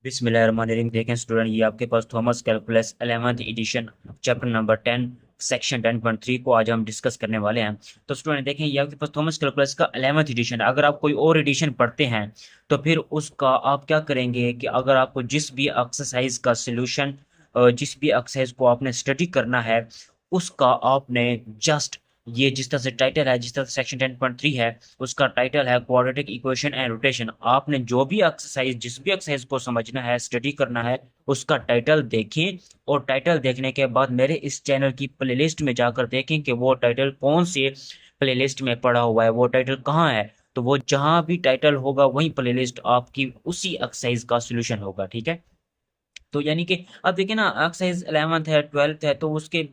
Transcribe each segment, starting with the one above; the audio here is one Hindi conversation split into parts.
बिस्मिल्लाहिर्रहमानिर्रहीम। देखें स्टूडेंट, ये आपके पास Thomas calculus 11th edition chapter number 10 section 10.3 को आज हम डिस्कस करने वाले हैं। तो स्टूडेंट देखें, ये आपके पास थॉमस कैलकुलस का 11th एडिशन है। अगर आप कोई और एडिशन पढ़ते हैं तो फिर उसका आप क्या करेंगे कि अगर आपको जिस भी एक्सरसाइज का सोल्यूशन, जिस भी एक्सरसाइज को आपने स्टडी करना है, उसका आपने जस्ट ये जिस तरह से टाइटल है, जिस तरह से सेक्शन 10.3 है, उसका टाइटल है क्वाड्रेटिक इक्वेशन एंड रोटेशन। आपने जो भी एक्सरसाइज, जिस भी एक्सरसाइज को समझना है, स्टडी करना है, उसका टाइटल देखें। और टाइटल देखने के बाद मेरे इस चैनल की प्लेलिस्ट में जाकर देखें कि वो टाइटल कौन से प्लेलिस्ट में पड़ा हुआ है, वो टाइटल कहाँ है। तो वो जहां भी टाइटल होगा वही प्लेलिस्ट आपकी उसी एक्सरसाइज का सोल्यूशन होगा। ठीक है। तो यानी कि अब देखिए ना, एक्सरसाइज 11th है, 12th है, तो उसके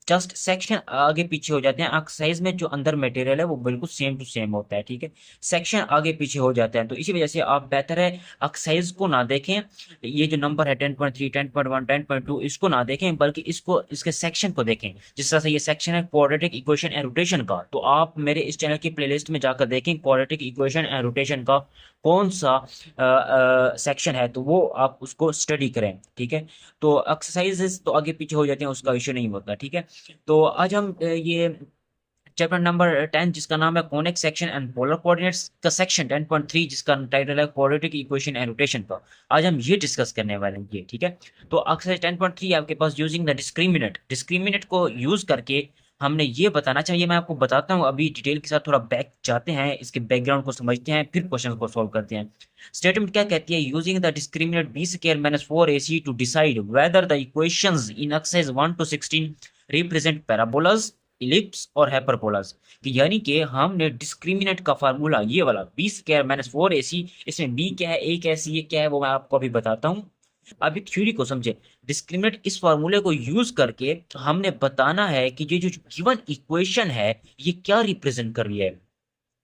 जस्ट सेक्शन आगे पीछे हो जाते हैं। एक्सरसाइज में जो अंदर मटेरियल है वो बिल्कुल सेम टू सेम होता है। ठीक है। सेक्शन आगे पीछे हो जाते हैं, तो इसी वजह से आप बेहतर है एक्सरसाइज को ना देखें। ये जो नंबर है 10.3, 10.1, 10.2, इसको ना देखें, बल्कि इसको, इसके सेक्शन को देखें। जिस तरह से ये सेक्शन है क्वाड्रेटिक इक्वेशन एंड रोटेशन का, तो आप मेरे इस चैनल की प्लेलिस्ट में जाकर देखें क्वाड्रेटिक इक्वेशन एंड रोटेशन का कौन सा सेक्शन है, तो वो आप उसको स्टडी करें। ठीक है। तो एक्सरसाइजेस तो आगे पीछे हो जाते हैं, उसका इश्यू नहीं होता। ठीक है। तो आज हम ये चैप्टर नंबर 10 जिसका नाम है conic section and polar coordinates का सेक्शन 10.3 जिसका टाइटल है क्वाड्रेटिक इक्वेशन एंड रोटेशन का, आज हम ये डिस्कस करने वाले हैं। ये ठीक है। तो एक्सरसाइज 10.3 आपके पास यूजिंग द डिस्क्रिमिनेंट, डिस्क्रिमिनेंट को यूज करके हमने ये बताना चाहिए। मैं आपको बताता हूँ, अभी डिटेल के साथ थोड़ा बैक जाते हैं, इसके बैकग्राउंड को समझते हैं, फिर क्वेश्चन को सोल्व करते हैं। स्टेटमेंट क्या कहती है? Using the discriminant b square minus 4ac to decide whether the equations in exercise 1 to 16 represent parabolas, ellipse और हाइपरबोलास। कि यानी कि हमने डिस्क्रिमिनेंट का फार्मूला ये वाला बी स्क्वायर माइनस 4ac, इसमें बी क्या है, ए क्या है, सी क्या है, वो मैं आपको अभी बताता हूँ। अभी थ्योरी को समझे। डिस्क्रिमिनेंट इस फार्मूले को यूज करके हमने बताना है कि ये जो गिवन इक्वेशन है ये क्या रिप्रेजेंट कर रही है,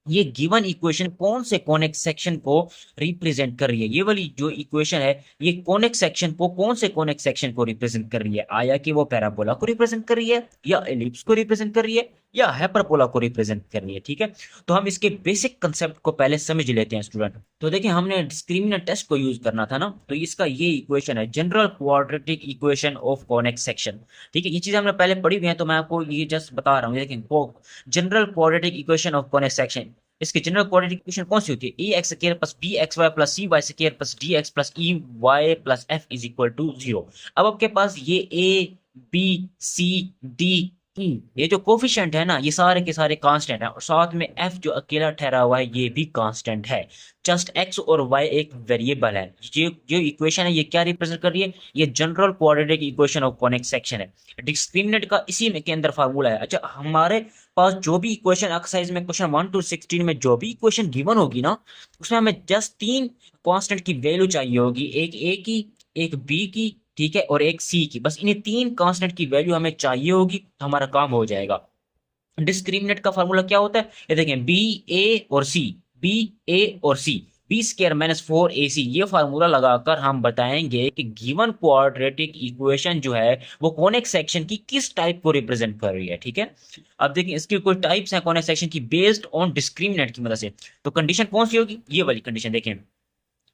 ये गिवन इक्वेशन कौन से कॉनिक सेक्शन को रिप्रेजेंट कर रही है। ये वाली जो इक्वेशन है ये कॉनिक सेक्शन को, कौन से कॉनिक सेक्शन को रिप्रेजेंट कर रही है? आया कि वो पैराबोला को रिप्रेजेंट कर रही है, या एलिप्स को रिप्रेजेंट कर रही है, या हाइपरबोला को रिप्रेजेंट कर रही है। ठीक है। तो हम इसके बेसिक कंसेप्ट को पहले समझ लेते हैं स्टूडेंट। तो देखिए, हमने डिस्क्रिमिनेंट टेस्ट को यूज करना था ना, तो इसका ये इक्वेशन है general quadratic equation of conic section. ठीक है। ये चीजें हमने पहले पढ़ी हुई है, तो मैं आपको ये जस्ट बता रहा हूँ। लेकिन general quadratic equation of conic section, इसकी जनरल क्वाड्रेटिक इक्वेशन कौन सी होती है? A X square plus B X Y plus C Y square plus D X plus E Y plus F is equal to 0। अब आपके पास ये A B C D E, ये जो कोफिशिएंट है ना, ये सारे के सारे कांस्टेंट है, और साथ में एफ जो अकेला ठहरा हुआ है ये भी कांस्टेंट है। जस्ट एक्स और वाई एक वेरिएबल है। ये जो इक्वेशन है ये क्या रिप्रेजेंट कर रही है? ये general quadratic equation of conic section है। डिस्क्रिमिनेंट का इसी में के अंदर फार्मूला है। अच्छा, हमारे पास जो भी इक्वेशन एक्सरसाइज में क्वेश्चन 1 to 16 में जो भी इक्वेशन गिवन होगी ना, उसमें हमें जस्ट तीन कांस्टेंट की वैल्यू चाहिए होगी, एक ए की, एक बी की, ठीक है, और एक सी की। बस इन्हीं तीन कांस्टेंट की वैल्यू हमें चाहिए होगी, तो हमारा काम हो जाएगा। डिस्क्रिमिनेंट का फार्मूला क्या होता है? ये देखें, बी ए और सी, बी ए और सी, बी स्क्वायर माइनस 4ac, ये फार्मूला लगाकर हम बताएंगे कि गिवन क्वाड्रेटिक इक्वेशन जो है वो कॉनिक सेक्शन की किस टाइप को रिप्रेजेंट कर रही है। ठीक है। अब देखिए, इसकी कुछ टाइप्स हैं कॉनिक सेक्शन की बेस्ड ऑन डिस्क्रिमिनेंट की मदद से। तो कंडीशन कौन सी होगी? ये वाली कंडीशन देखें।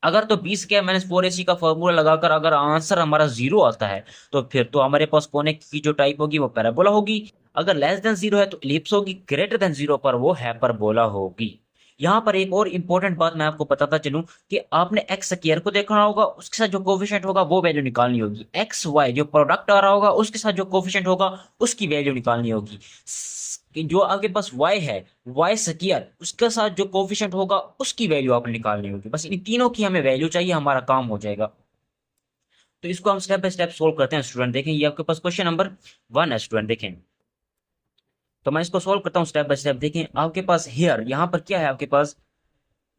अगर तो 20 के -4ac का फॉर्मूला लगाकर अगर आंसर हमारा 0 आता है, तो फिर तो हमारे पास कोने की जो टाइप होगी वो पैराबोला होगी। अगर लेस देन 0 है तो इलिप्स होगी, ग्रेटर देन 0 पर वो हाइपरबोला होगी। यहाँ पर एक और इंपॉर्टेंट बात मैं आपको बताता चलूं कि आपने एक्स स्क्वायर को देखना होगा, उसके साथ जो कोफिशिएंट होगा वो वैल्यू निकालनी होगी। एक्स वाई जो प्रोडक्ट आ रहा होगा उसके साथ जो कोफिशिएंट होगा उसकी वैल्यू निकालनी होगी। कि जो आपके पास y है, y स्क्वायर, उसके साथ जो कोफिशिएंट होगा उसकी वैल्यू आपने निकालनी होगी। बस इन तीनों की हमें वैल्यू चाहिए, हमारा काम हो जाएगा। तो इसको हम स्टेप बाय स्टेप सोल्व करते हैं स्टूडेंट। देखें, ये आपके पास क्वेश्चन नंबर 1 है स्टूडेंट। देखें, तो मैं इसको सोल्व करता हूँ स्टेप बाय स्टेप। देखें, आपके पास हियर, यहाँ पर क्या है आपके पास?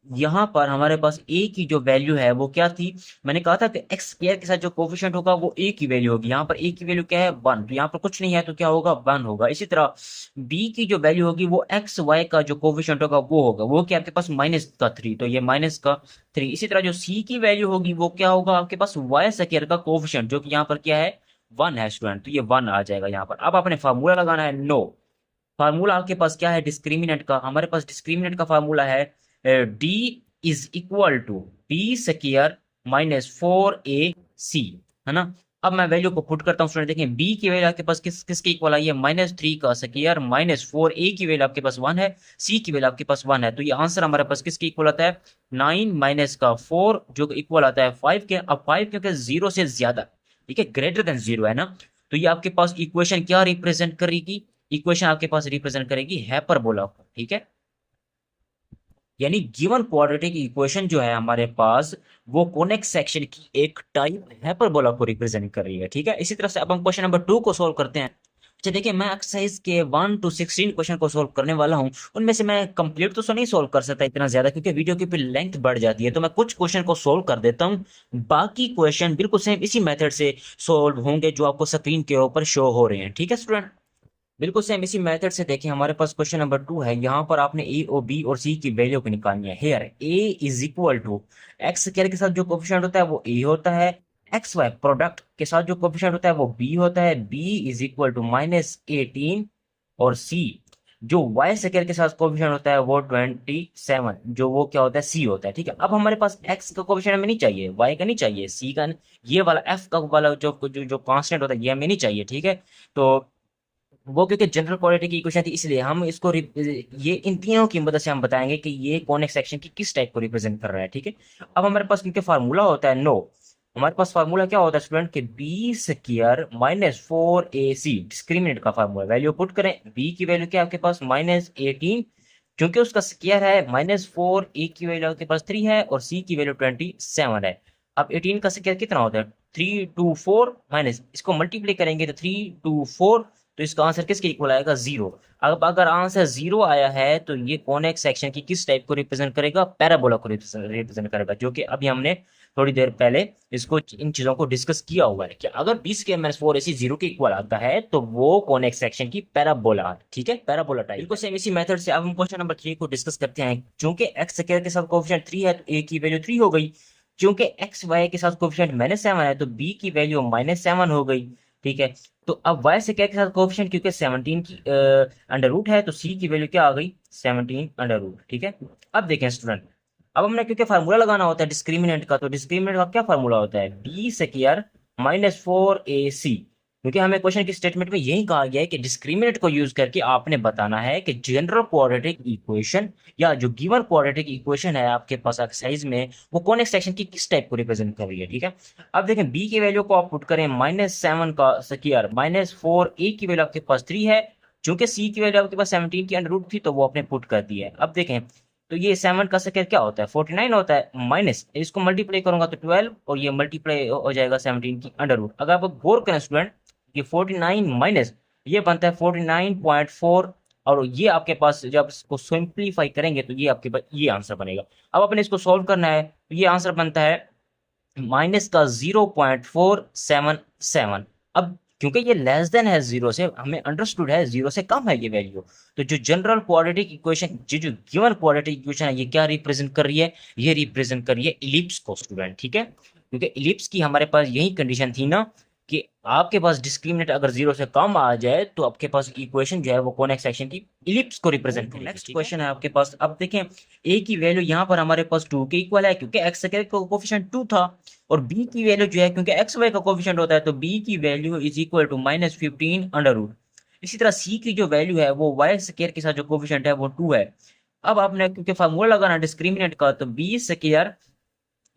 यहाँ पर हमारे पास a की जो वैल्यू है वो क्या थी? मैंने कहा था कि एक्स स्क्वायर के साथ जो कोफिशिएंट होगा वो a की वैल्यू होगी। यहाँ पर a की वैल्यू क्या है? 1। तो यहाँ पर कुछ नहीं है तो क्या होगा? 1 होगा। इसी तरह b की जो वैल्यू होगी वो एक्स वाई का जो कोफिशिएंट होगा वो होगा, वो क्या आपके पास? -3, तो ये -3। इसी तरह जो c की वैल्यू होगी वो क्या होगा आपके पास? वाई स्क्वायर का कोफिशिएंट, जो कि यहाँ पर क्या है? 1 है स्टूडेंट, तो ये 1 आ जाएगा यहाँ पर। अब आपने फार्मूला लगाना है। नो, फार्मूला आपके पास क्या है डिस्क्रिमिनेंट का? हमारे पास डिस्क्रिमिनेंट का फार्मूला है D is equal to B square -4ac, है ना। अब मैं वैल्यू को पुट करता हूँ स्टूडेंट, देखें b की वैल्यू आपके पास किसके इक्वल आई है, -3 का स्क्वायर -4a की वैल्यू आपके पास 1 है, c की वैल्यू आपके पास 1 है, तो ये आंसर हमारे पास किसके इक्वल आता है, 9 माइनस का 4 जो इक्वल आता है 5 के। अब 5 क्योंकि 0 से ज्यादा, ठीक है, ग्रेटर देन 0 है ना, तो ये आपके पास इक्वेशन क्या रिप्रेजेंट करेगी, इक्वेशन आपके पास रिप्रेजेंट करेगी हाइपरबोला को, ठीक है। यानी गिवन क्वाड्रेटिक इक्वेशन जो है हमारे पास वो कोनेक्स सेक्शन की एक टाइप हाइपरबोला को रिप्रेजेंट कर रही है, ठीक है। इसी तरह से अब हम क्वेश्चन नंबर 2 को सोल्व करते हैं। अच्छा देखिए, मैं एक्सरसाइज के 1 to 16 क्वेश्चन को सोल्व करने वाला हूं। उनमें से मैं कंप्लीट तो नहीं सोल्व कर सकता इतना ज्यादा, क्योंकि वीडियो की फिर लेंथ बढ़ जाती है, तो मैं कुछ क्वेश्चन को सोल्व कर देता हूं। बाकी क्वेश्चन बिल्कुल सेम इसी मेथड से सोल्व होंगे जो आपको स्क्रीन के ऊपर शो हो रहे हैं, ठीक है स्टूडेंट। बिल्कुल सेम इसी मेथड से देखें, हमारे पास क्वेश्चन नंबर 2 है। यहाँ पर आपने ए और बी और सी की वैल्यू को निकालनी है। Here A is equal to X square के साथ जो कोफिशिएंट होता है वो ए होता है, एक्स वाई प्रोडक्ट के साथ जो कोफिशिएंट होता है वो बी होता है, बी इज इक्वल टू -18, और सी जो वाई स्क्वायर के साथ कोफिशिएंट होता है वो 27, जो वो क्या होता है, सी होता है, ठीक है। अब हमारे पास एक्स का कोफिशिएंट हमें नहीं चाहिए, वाई का नहीं चाहिए, सी का, ये वाला एफ का वाला जो जो जो कांस्टेंट होता है ये हमें नहीं चाहिए, ठीक है। तो वो क्योंकि जनरल क्वालिटी की इक्वेशन थी, इसलिए हम इसको ये इन तीनों की मदद से हम बताएंगे कि ये कॉनिक सेक्शन की किस टाइप को रिप्रेजेंट कर रहा है, ठीक है। अब हमारे पास क्योंकि फार्मूला होता है नो, हमारे पास फार्मूला क्या होता है स्टूडेंट के बी स्क्वायर -4ac डिस्क्रिमिनेंट का फार्मूला। वैल्यू पुट करें, बी की वैल्यू क्या है आपके पास -18, क्योंकि उसका स्क्वायर है -4, ए की वैल्यू आपके पास 3 है और सी की वैल्यू 27 है। अब 18 का स्क्वायर कितना होता है, 3 to 4 माइनस इसको मल्टीप्लाई करेंगे तो 3 to 4, तो इसका आंसर किसके इक्वल आएगा, 0। अब अगर आंसर 0 आया है तो ये कॉनिक सेक्शन की किस टाइप को रिप्रेजेंट करेगा, पैराबोला को रिप्रेजेंट करेगा, जो कि अभी हमने थोड़ी देर पहले इसको इन चीजों को डिस्कस किया हुआ है कि अगर 20 के -4ac 0 के इक्वल आता है तो वो कॉनिक सेक्शन की पैराबोला, ठीक है, पैराबोला टाइप। बिल्कुल सेम इसी मेथड से अब हम क्वेश्चन नंबर 3 को डिस्कस करते हैं। चूंकि एक्स स्क्वायर के साथ कोएफिशिएंट 3 है तो ए की वैल्यू 3 हो गई, क्योंकि एक्स वाई के साथ कोएफिशिएंट -7 है तो बी की वैल्यू -7 हो गई, ठीक है। तो अब वाई से क्या के साथ कोएफिशिएंट क्योंकि 17 की अंडर रूट है तो सी की वैल्यू क्या आ गई, 17 अंडर रूट, ठीक है। अब देखें स्टूडेंट, अब हमने क्योंकि फार्मूला लगाना होता है डिस्क्रिमिनेंट का, तो डिस्क्रिमिनेंट का क्या फार्मूला होता है, बी स्क्वायर -4ac, क्योंकि हमें क्वेश्चन की स्टेटमेंट में यही कहा गया है कि डिस्क्रिमिनेंट को यूज करके आपने बताना है कि जनरल क्वाड्रेटिक इक्वेशन या जो गिवन क्वाड्रेटिक इक्वेशन है आपके पास एक्सरसाइज में वो कॉनिक सेक्शन की किस टाइप को रिप्रेजेंट कर रही है, ठीक है। अब देखें बी की वैल्यू को आप पुट करें, -7 का स्क्वायर -4, ए की वैल्यू आपके पास 3 है, चूंकि सी की वैल्यू आपके पास 17 की अंडर रूट थी तो वो आपने पुट कर दी है। अब देखें तो ये 7 का स्क्वायर क्या होता है, 49 होता है, माइनस इसको मल्टीप्लाई करूंगा तो 12 और ये मल्टीप्लाई हो जाएगा 17 की अंडर रूट। अगर आप गौर करें स्टूडेंट, ये 49 माइनस ये बनता है 49.4, और ये आपके पास जब इसको सिंप्लीफाई करेंगे तो ये आपके पास ये आंसर बनेगा। अब अपने इसको सॉल्व करना है तो ये आंसर बनता है माइनस का 0.477। अब क्योंकि ये लेस देन है 0 से, हमें अंडरस्टूड है 0 से कम है ये वैल्यू, तो जो जनरल क्वाड्रेटिक इक्वेशन जो गिवन क्वाड्रेटिक इक्वेशन है ये क्या रिप्रेजेंट कर रही है, ये रिप्रेजेंट कर रही है इलिप्स को स्टूडेंट, ठीक है। क्योंकि इलिप्स की हमारे पास यही कंडीशन थी ना कि आपके पास डिस्क्रिमिनेंट अगर 0 से कम आ जाए तो आपके पास इक्वेशन जो है वो कॉनिक सेक्शन की इलिप्स को रिप्रेजेंट करेगी। नेक्स्ट क्वेश्चन है आपके पास, अब देखें ए की वैल्यू यहाँ पर हमारे पास 2 के इक्वल है क्योंकि एक्स का कोफिशिएंट 2 था, और बी की वैल्यू जो है क्योंकि एक्स वाई का कोफिशिएंट होता है तो बी की value is equal to -15 under root. इसी तरह सी की जो वैल्यू है वो वाई स्क्वायर के साथ जो कोफिशिएंट है वो 2 है। अब आपने क्योंकि फार्मूला लगाना डिस्क्रिमिनेंट का, तो बी स्क्वायर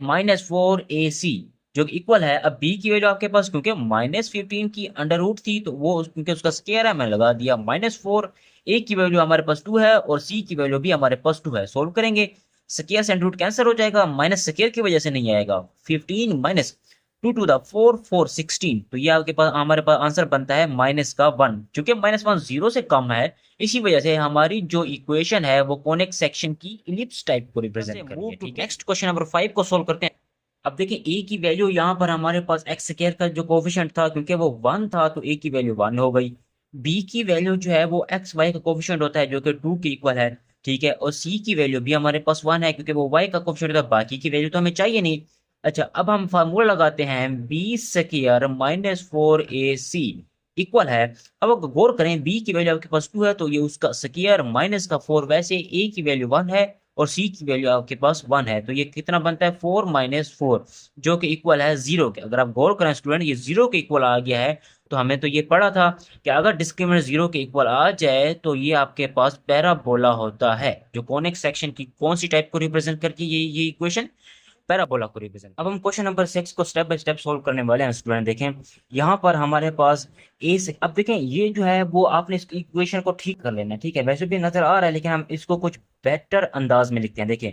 -4ac जो इक्वल है, अब बी की वैल्यू आपके पास क्योंकि -15 की अंडर रूट थी तो वो क्योंकि उसका स्क्वायर है मैं लगा दिया -4, ए की वैल्यू हमारे पास 2 है और सी की वैल्यू भी हमारे पास 2 है। सोल्व करेंगे, स्क्वायर से रूट कैंसिल हो जाएगा, माइनस स्क्वायर की वजह से नहीं आएगा, 15 माइनस 2 टू द 4 4 16, तो ये आपके पास हमारे पास आंसर बनता है -1, क्योंकि -1 0 से कम है, इसी वजह से हमारी जो इक्वेशन है वो कॉनिक सेक्शन की इलिप्स टाइप को रिप्रेजेंट कर रही है। नेक्स्ट क्वेश्चन नंबर 5 को सोल्व करते हैं। अब देखिए ए की वैल्यू यहाँ पर हमारे पास एक्स स्क्वायर का जो कोफिशिएंट था क्योंकि वो 1 था तो ए की वैल्यू 1 हो गई। बी की वैल्यू जो है वो एक्स वाई का कोफिशिएंट होता है जो कि 2 के इक्वल है, ठीक है, और सी की वैल्यू भी हमारे पास 1 है क्योंकि वो वाई का कोफिशिएंट होता है, बाकी की वैल्यू तो हमें चाहिए नहीं। अच्छा अब हम फार्मूला लगाते हैं, बी स्क्वायर -4ac इक्वल है। अब अगर गौर करें बी की वैल्यू आपके पास 2 है तो ये उसका स्क्वायर -4, वैसे ए की वैल्यू 1 है और सी की वैल्यू आपके पास 1 है, तो ये कितना बनता है 4 - 4, जो कि इक्वल है 0 के। अगर आप गौर करें स्टूडेंट, ये 0 के इक्वल आ गया है, तो हमें तो ये पढ़ा था कि अगर डिस्क्रिमिनेंट 0 के इक्वल आ जाए तो ये आपके पास पैराबोला होता है, जो कॉनिक सेक्शन की कौन सी टाइप को रिप्रेजेंट करके ये इक्वेशन पैराबोला को रिप्रेजेंट। अब हम क्वेश्चन नंबर 6 को स्टेप बाय स्टेप सोल्व करने वाले हैं स्टूडेंट। देखें यहाँ पर हमारे पास ए से, अब देखें ये जो है वो आपने इस इक्वेशन को ठीक कर लेना है, ठीक है, वैसे भी नजर आ रहा है लेकिन हम इसको कुछ बेटर अंदाज में लिखते हैं। देखें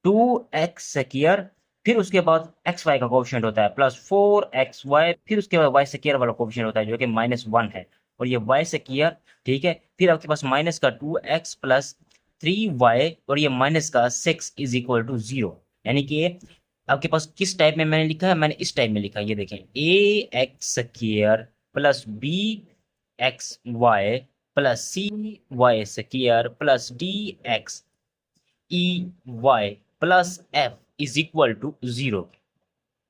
2x², फिर उसके बाद एक्स वाई का कोफिशिएंट होता है +4xy, फिर उसके बाद y² वाला कोफिशिएंट होता है जो कि -1 है, और ये y², ठीक है, फिर आपके पास माइनस का 2x + 3y और ये माइनस का 6 इज इक्वल टू 0। यानी कि आपके पास किस टाइप में मैंने लिखा है, मैंने इस टाइप में लिखा है, ये देखें ax² + bxy + cy² + dx EY + F is equal to 0।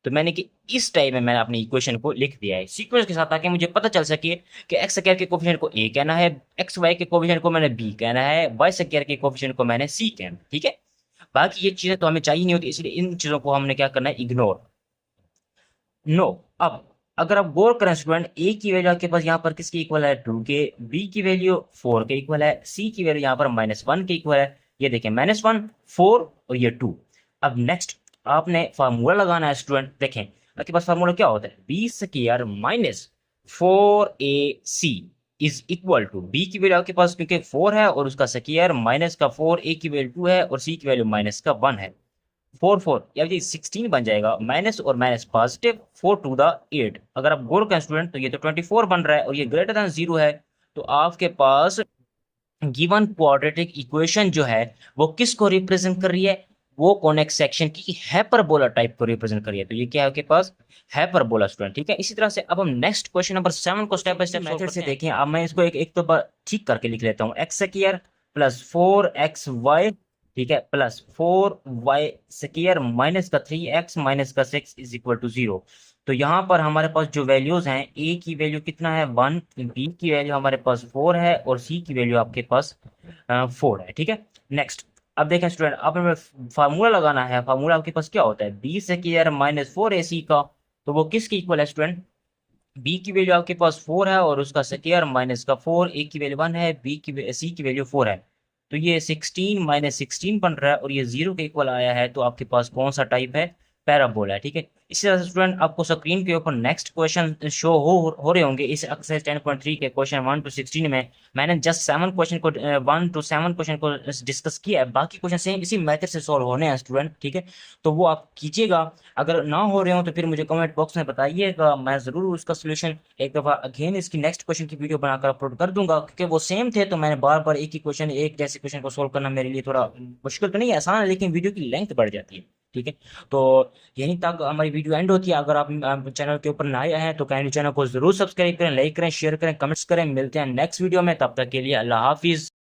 तो मैंने कि इस टाइप में मैंने अपनी इक्वेशन को लिख दिया है सीक्वेंस के साथ, ताकि मुझे पता चल सके कि x² के कोफिशिएंट को a कहना है, xy के कोफिशिएंट को मैंने b कहना है, y² के कोफिशिएंट को मैंने c कहना है, ठीक है। बाकी ये चीजें तो हमें चाहिए नहीं होती, इसलिए इन चीजों को हमने क्या करना है, इग्नोर। नो। अब अगर आप गौर करें स्टूडेंट, a की वैल्यू आपके पास यहाँ पर किसकी इक्वल है, 2 के, b की वैल्यू 4 के इक्वल है, c की वैल्यू यहाँ पर -1 के इक्वल है। ये देखें -1, 4 और ये 2। अब नेक्स्ट आपने फार्मूला लगाना है स्टूडेंट। देखें आपके पास फार्मूला क्या होता है, b² - 4ac is equal to, b की वैल्यू आपके पास क्योंकि 4 है और उसका स्क्वायर माइनस का 4, a की वैल्यू 2 है और c की वैल्यू -1 है, 4 या ये 16 बन जाएगा, माइनस और माइनस पॉजिटिव, 4 × 8। अगर आप गौर करें स्टूडेंट तो ये तो 24 बन रहा है और ये ग्रेटर देन 0 है, तो आपके पास गिवन क्वाड्रेटिक इक्वेशन जो है वो किसको रिप्रेजेंट कर रही है, वो कॉनिक सेक्शन की हाइपरबोला टाइप को रिप्रेजेंट कर रही है। तो ये क्या है आपके पास, हाइपरबोला स्टूडेंट, ठीक है। इसी तरह से अब हम नेक्स्ट क्वेश्चन नंबर 7 को स्टेप बाय स्टेप मेथड से देखें। अब मैं इसको एक तो ठीक करके लिख लेता हूँ, x² + 4xy, ठीक है, +4y² माइनस का 3x माइनस का 6 इज इक्वल टू 0। तो यहाँ पर हमारे पास जो वैल्यूज हैं, a की वैल्यू कितना है 1, b की वैल्यू हमारे पास 4 है और c की वैल्यू आपके पास 4 है, ठीक है। नेक्स्ट अब देखें स्टूडेंट, अब हमें फार्मूला लगाना है। फार्मूला आपके पास क्या होता है, b² - 4ac का, तो वो किसकी इक्वल है स्टूडेंट, b की वैल्यू आपके पास 4 है और उसका स्क्वायर माइनस का 4, a की वैल्यू 1 है, c की वैल्यू 4 है, तो ये 16 - 16 बन रहा है और ये 0 के इक्वल आया है। तो आपके पास कौन सा टाइप है, पैराबोला है, ठीक है। इसी तरह से स्टूडेंट आपको स्क्रीन के ऊपर नेक्स्ट क्वेश्चन शो हो रहे होंगे इस एक्सरसाइज 10.3 के क्वेश्चन 1 to 16 में। मैंने जस्ट 7 क्वेश्चन को 1 to 7 क्वेश्चन को डिस्कस किया है, बाकी क्वेश्चन सेम इसी मेथड से सॉल्व होने हैं स्टूडेंट, ठीक है। तो वो आप कीजिएगा, अगर ना हो रहे हो तो फिर मुझे कमेंट बॉक्स में बताइएगा, मैं ज़रूर उसका सोल्यूशन एक दफ़ा अगेन इसकी नेक्स्ट क्वेश्चन की वीडियो बनाकर अपलोड कर दूंगा, क्योंकि वो सेम थे तो मैंने बार बार एक ही क्वेश्चन, एक जैसे क्वेश्चन को सोल्व करना मेरे लिए थोड़ा मुश्किल तो नहीं, आसान है, लेकिन वीडियो की लेंथ बढ़ जाती है, ठीक है। तो यहीं तक हमारी वीडियो एंड होती है। अगर आप चैनल के ऊपर नए हैं तो काइंडली चैनल को जरूर सब्सक्राइब करें, लाइक करें, शेयर करें, कमेंट्स करें। मिलते हैं नेक्स्ट वीडियो में, तब तक के लिए अल्लाह हाफिज।